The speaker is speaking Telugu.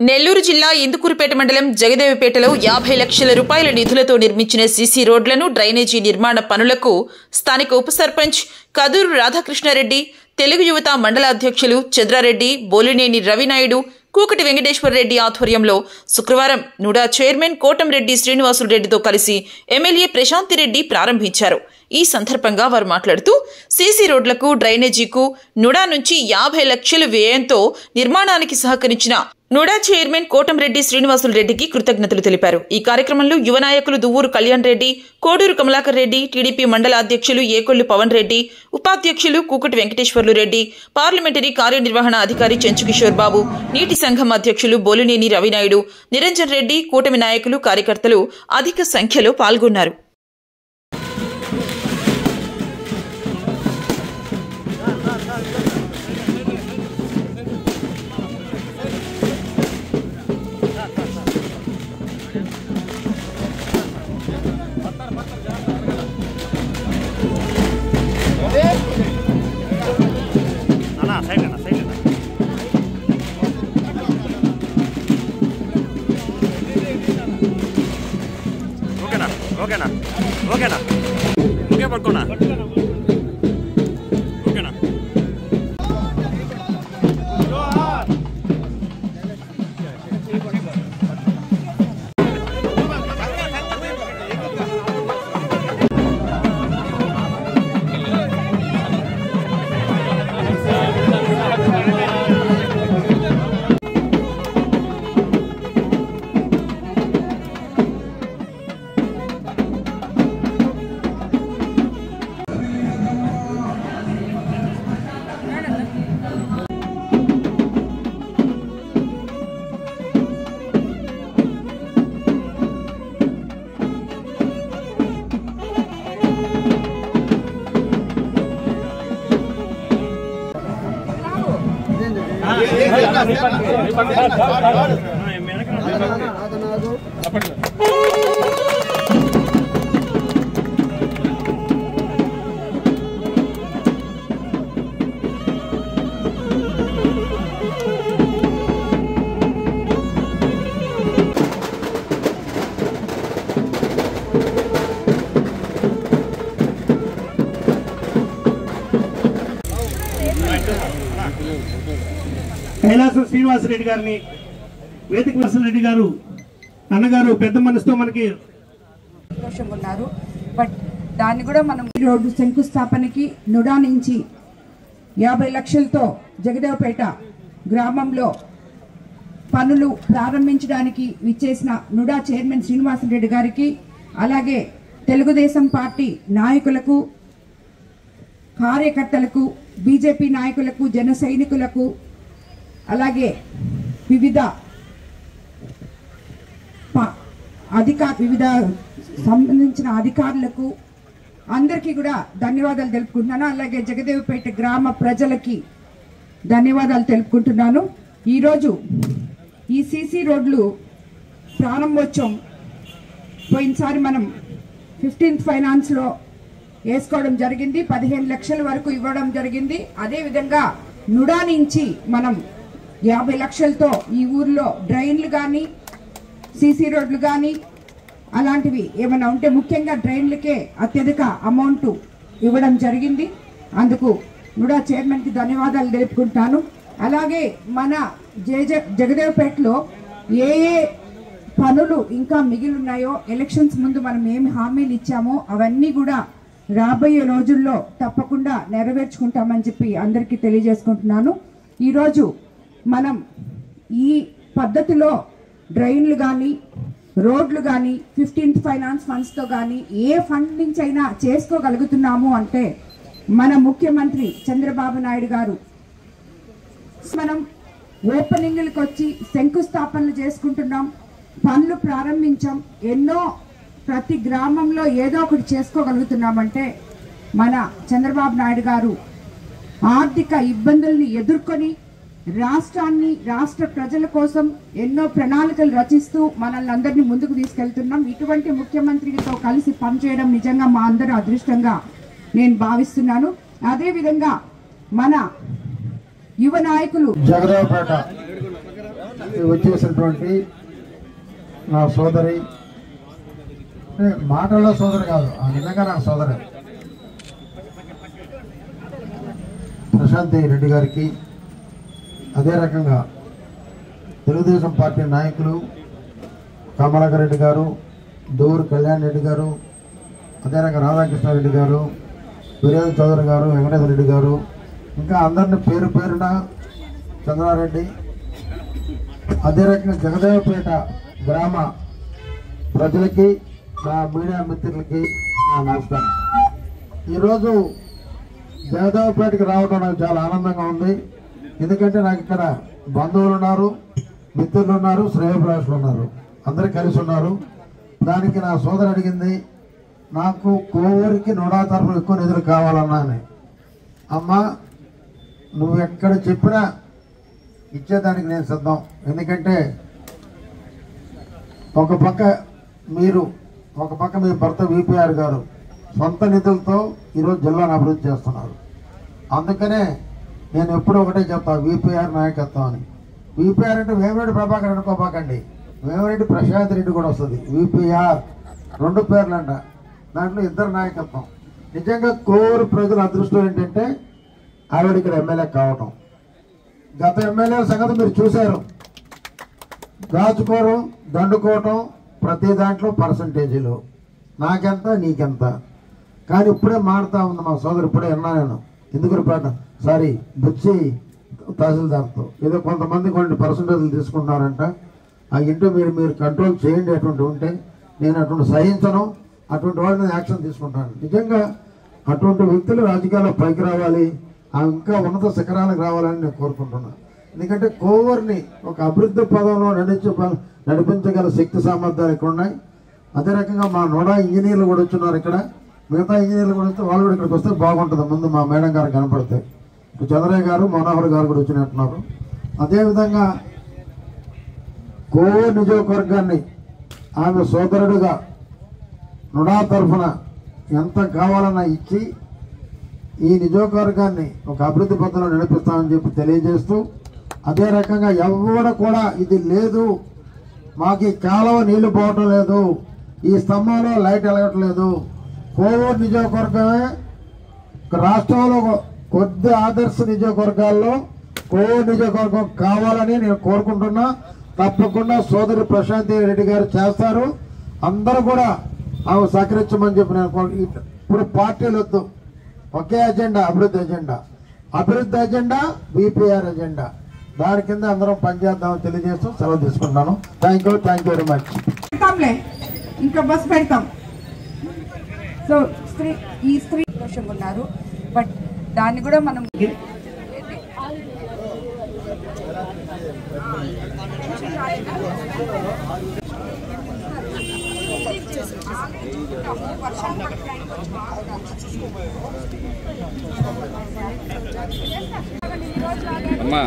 నెల్లూరు జిల్లా ఇందుకూరుపేట మండలం జగదేవిపేటలో 50 లక్షల రూపాయల నిధులతో నిర్మించిన సీసీ రోడ్లను డ్రైనేజీ నిర్మాణ పనులకు స్థానిక ఉప సర్పంచ్ కదూరు రాధాకృష్ణారెడ్డి, తెలుగు యువత మండల అధ్యక్షులు చంద్రారెడ్డి, బోలినేని రవినాయుడు, కూకటి వెంకటేశ్వరరెడ్డి ఆధ్వర్యంలో శుక్రవారం నుడా చైర్మన్ కోటంరెడ్డి శ్రీనివాసులరెడ్డితో కలిసి ఎమ్మెల్యే ప్రశాంతిరెడ్డి ప్రారంభించారు. ఈ సందర్భంగా వారు మాట్లాడుతూ సీసీ రోడ్లకు, డ్రైనేజీకు నుడా నుంచి 50 లక్షల వ్యయంతో నిర్మాణానికి సహకరించిన నుడా చైర్మన్ కోటంరెడ్డి శ్రీనివాసులరెడ్డికి కృతజ్ఞతలు తెలిపారు. ఈ కార్యక్రమంలో యువ నాయకులు దువ్వూరు కళ్యాణ్ రెడ్డి, కోడూరు కమలాకర్ రెడ్డి, టీడీపీ మండల అధ్యక్షులు ఏకొల్లు పవన్ రెడ్డి, ఉపాధ్యక్షులు కూకటి వెంకటేశ్వర్లు రెడ్డి, పార్లమెంటరీ కార్యనిర్వహణ అధికారి చెంచుకిషోర్ బాబు, నీటి సంఘం అధ్యక్షులు బోలినేని రవినాయుడు, నిరంజన్ రెడ్డి, కూటమి నాయకులు, కార్యకర్తలు అధిక సంఖ్యలో పాల్గొన్నారు. ఓకేనా ఓకే పట్టుకోనా ఓకేనా. కైలాసం శ్రీనివాసరెడ్డి గారిని, వేదిక రెడ్డి గారు అన్నగారు పెద్ద మనసుతో మనకి సంతోషంగా ఉన్నారు. బట్ దాన్ని కూడా మనం రోడ్డు శంకుస్థాపనకి నుడా నుంచి 50 లక్షలతో జగదేవపేట గ్రామంలో పనులు ప్రారంభించడానికి విచ్చేసిన నుడా చైర్మన్ శ్రీనివాసరెడ్డి గారికి, అలాగే తెలుగుదేశం పార్టీ నాయకులకు, కార్యకర్తలకు, బీజేపీ నాయకులకు, జన సైనికులకు, అలాగే వివిధ సంబంధించిన అధికారులకు అందరికీ కూడా ధన్యవాదాలు తెలుపుకుంటున్నాను. అలాగే జగదేవిపేట గ్రామ ప్రజలకి ధన్యవాదాలు తెలుపుకుంటున్నాను. ఈరోజు ఈ సీసీ రోడ్లు ప్రారంభోత్సవం పోయినసారి మనం 15th ఫైనాన్స్లో వేసుకోవడం జరిగింది. 15 లక్షల వరకు ఇవ్వడం జరిగింది. అదేవిధంగా నుడా నుంచి మనం 50 లక్షలతో ఈ ఊర్లో డ్రైన్లు కానీ, సీసీ రోడ్లు కానీ అలాంటివి ఏమైనా ఉంటే, ముఖ్యంగా డ్రైన్లకే అత్యధిక అమౌంట్ ఇవ్వడం జరిగింది. అందుకు నుడా చైర్మన్కి ధన్యవాదాలు తెలుపుకుంటాను. అలాగే మన జగదేవపేటలో ఏ పనులు ఇంకా మిగిలి ఉన్నాయో, ఎలక్షన్స్ ముందు మనం ఏమి హామీలు ఇచ్చామో అవన్నీ కూడా రాబోయే రోజుల్లో తప్పకుండా నెరవేర్చుకుంటామని చెప్పి అందరికీ తెలియజేసుకుంటున్నాను. ఈరోజు మనం ఈ పద్ధతిలో డ్రైన్లు కానీ, రోడ్లు కానీ 15th ఫైనాన్స్ ఫండ్స్తో కానీ ఏ ఫండ్ నుంచి అయినా చేసుకోగలుగుతున్నాము అంటే మన ముఖ్యమంత్రి చంద్రబాబు నాయుడు గారు. మనం ఓపెనింగ్లకు వచ్చి శంకుస్థాపనలు చేసుకుంటున్నాం, పనులు ప్రారంభించాం, ఎన్నో ప్రతి గ్రామంలో ఏదో ఒకటి చేసుకోగలుగుతున్నామంటే మన చంద్రబాబు నాయుడు గారు ఆర్థిక ఇబ్బందుల్ని ఎదుర్కొని రాష్ట్రాన్ని, రాష్ట్ర ప్రజల కోసం ఎన్నో ప్రణాళికలు రచిస్తూ మనల్ని అందరినీ ముందుకు తీసుకెళ్తున్నాం. ఇటువంటి ముఖ్యమంత్రితో కలిసి పనిచేయడం నిజంగా మా అందరి అదృష్టంగా నేను భావిస్తున్నాను. అదేవిధంగా మన యువ నాయకులు జగదేవపేట వచ్చేసినటువంటి నా సోదరి, మాటల్లో సోదరు కాదు, నిజంగా నా సోదరి ప్రశాంతి రెడ్డి గారికి, అదే రకంగా తెలుగుదేశం పార్టీ నాయకులు కమలాకర్ రెడ్డి గారు, దూరు కళ్యాణ్ రెడ్డి గారు, అదే రకంగా రాధాకృష్ణారెడ్డి గారు, వీరేంద్ర చౌదరి గారు, వెంకటేశ్వర రెడ్డి గారు, ఇంకా అందరిని పేరు పేరున చంద్రారెడ్డి, అదే రకంగా జగదేవపేట గ్రామ ప్రజలకి, నా మీడియా మిత్రులకి నా నమస్కారం. ఈరోజు జగదేవపేటకి రావడం నాకు చాలా ఆనందంగా ఉంది. ఎందుకంటే నాకు ఇక్కడ బంధువులు ఉన్నారు, మిత్రులు ఉన్నారు, శ్రేయోభిలాషులు ఉన్నారు, అందరూ కలిసి ఉన్నారు. దానికి నా సోదరు అడిగింది, నాకు కోవూరికి నోడా తరఫున ఎక్కువ నిధులు కావాలన్నా అని. అమ్మ, నువ్వు ఎక్కడ చెప్పినా ఇచ్చేదానికి నేను సిద్ధం. ఎందుకంటే ఒక పక్క మీరు, ఒక పక్క మీ భర్త విపిఆర్ గారు సొంత నిధులతో ఈరోజు జిల్లాను అభివృద్ధి చేస్తున్నారు. అందుకనే నేను ఎప్పుడు ఒకటే చెప్తా, విపిఆర్ నాయకత్వం అని. విపిఆర్ అంటే వేమిరెడ్డి ప్రభాకర్ అనుకోపాకండి, వేమిరెడ్డి ప్రశాంత్ రెడ్డి కూడా వస్తుంది. విపిఆర్ 2 పేర్లు అంట, దాంట్లో 2 నాయకత్వం. నిజంగా కోరు ప్రజల అదృష్టం ఏంటంటే ఆవిడ ఇక్కడ ఎమ్మెల్యే కావటం. గత ఎమ్మెల్యేల సంగతి మీరు చూశారు, దాచుకోవడం, దండుకోవటం, ప్రతి దాంట్లో పర్సంటేజీలు, నాకెంత నీకెంత. కానీ ఇప్పుడే మారుతా ఉంది మా సోదరు, ఇప్పుడే విన్నా నేను ఎందుకు సారీ బుచ్చి తహసీల్దార్తో ఏదో కొంతమంది కొన్ని పర్సంటేజ్లు తీసుకుంటున్నారంట. ఆ ఇంటూ మీరు కంట్రోల్ చేయండి. అటువంటి ఉంటే నేను అటువంటి సహించను, అటువంటి వాళ్ళని యాక్షన్ తీసుకుంటాను. నిజంగా అటువంటి వ్యక్తులు రాజకీయాల్లో పైకి రావాలి, ఇంకా ఉన్నత శిఖరాలకు రావాలని నేను కోరుకుంటున్నాను. ఎందుకంటే కోవూరుని ఒక అభివృద్ధి పదంలో నడిపించగల శక్తి సామర్థ్యాలు ఇక్కడ ఉన్నాయి. అదే రకంగా మా నోడా ఇంజనీర్లు కూడా వచ్చున్నారు ఇక్కడ, మిగతా ఇంజనీర్లు కూడా వస్తే వాళ్ళు కూడా ఇక్కడికి వస్తే బాగుంటుంది. ముందు మా మేడం గారు కనపడతాయి, ఇప్పుడు చంద్రయ్య గారు, మనోహర్ గారు కూడా వచ్చినట్టున్నారు. అదేవిధంగా కోవూరు నియోజకవర్గాన్ని ఆమె సోదరుడుగా నోడా తరఫున ఎంత కావాలన్నా ఇచ్చి ఈ నియోజకవర్గాన్ని ఒక అభివృద్ధి పథంలో నడిపిస్తామని చెప్పి తెలియజేస్తూ, అదే రకంగా ఎవరు కూడా ఇది లేదు, మాకు ఈ కాలువ నీళ్లు పోవటం లేదు, ఈ స్తంభంలో లైట్ వెలగట్లేదు, కోవూరు నియోజకవర్గమే రాష్ట్రంలో కొద్ది ఆదర్శ నియోజకవర్గాల్లో కోవూరు నియోజకవర్గం కావాలని నేను కోరుకుంటున్నా. తప్పకుండా సోదరి ప్రశాంతి రెడ్డి గారు చేస్తారు. అందరూ కూడా ఆమె సహకరించమని చెప్పి నేను ఇప్పుడు పార్టీలు వద్దు, ఒకే ఎజెండా, అభివృద్ధి ఎజెండా, అభివృద్ధి ఎజెండా, విపిఆర్ ఎజెండా. దాని కింద అందరం పనిచేద్దామని తెలియజేస్తూ సెలవు తీసుకుంటాను. Thank you very much. ఇంకా బస్ పెడతాం. సో ఈ స్త్రీ ఉన్నారు, బట్ దాన్ని కూడా మనం అమ్మా